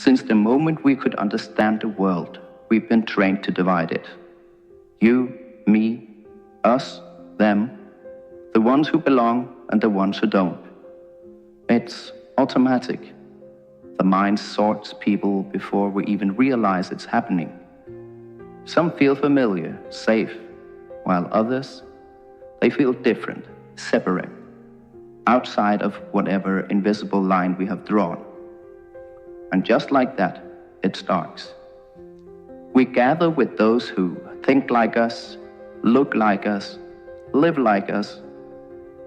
Since the moment we could understand the world, we've been trained to divide it. You, me, us, them, the ones who belong and the ones who don't. It's automatic. The mind sorts people before we even realize it's happening. Some feel familiar, safe, while others, they feel different, separate, outside of whatever invisible line we have drawn. And just like that, it starts. We gather with those who think like us, look like us, live like us,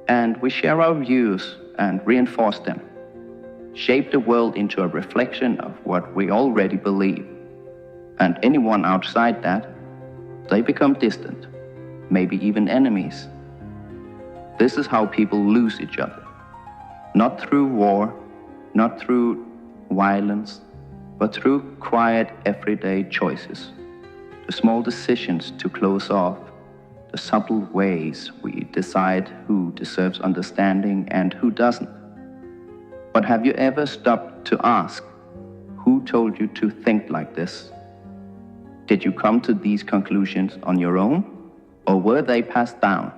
and we share our views and reinforce them, shape the world into a reflection of what we already believe. And anyone outside that, they become distant, maybe even enemies. This is how people lose each other. Not through war, not through violence, but through quiet everyday choices. The small decisions to close off, the subtle ways we decide who deserves understanding and who doesn't. But have you ever stopped to ask, who told you to think like this? Did you come to these conclusions on your own, or were they passed down,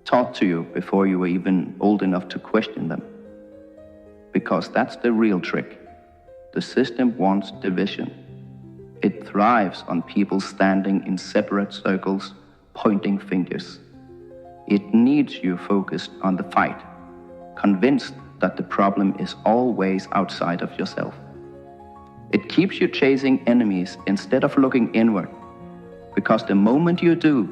taught to you before you were even old enough to question them? Because that's the real trick. The system wants division. It thrives on people standing in separate circles, pointing fingers. It needs you focused on the fight, convinced that the problem is always outside of yourself. It keeps you chasing enemies instead of looking inward, because the moment you do,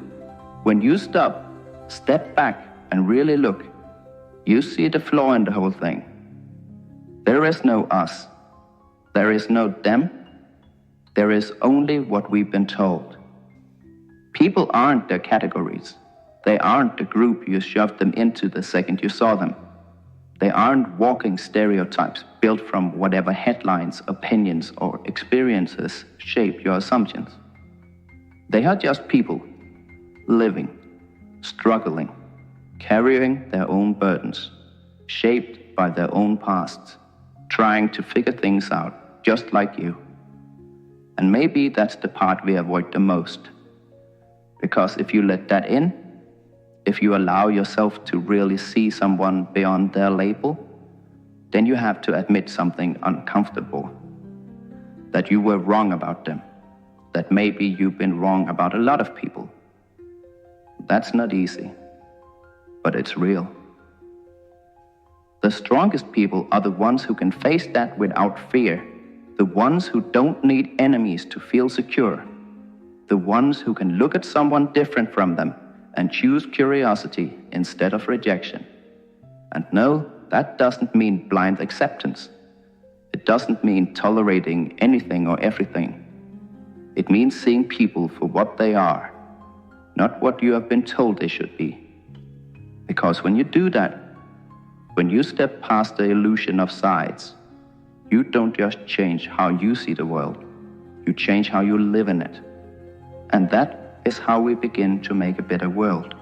when you step back and really look, you see the flaw in the whole thing. There is no us. There is no them. There is only what we've been told. People aren't their categories. They aren't the group you shoved them into the second you saw them. They aren't walking stereotypes built from whatever headlines, opinions, or experiences shape your assumptions. They are just people, living, struggling, carrying their own burdens, shaped by their own pasts, trying to figure things out just like you. And maybe that's the part we avoid the most. Because if you let that in, if you allow yourself to really see someone beyond their label, then you have to admit something uncomfortable. That you were wrong about them. That maybe you've been wrong about a lot of people. That's not easy, but it's real. The strongest people are the ones who can face that without fear, the ones who don't need enemies to feel secure, the ones who can look at someone different from them and choose curiosity instead of rejection. And no, that doesn't mean blind acceptance. It doesn't mean tolerating anything or everything. It means seeing people for what they are, not what you have been told they should be. Because when you do that, when you step past the illusion of sides, you don't just change how you see the world, you change how you live in it. And that is how we begin to make a better world.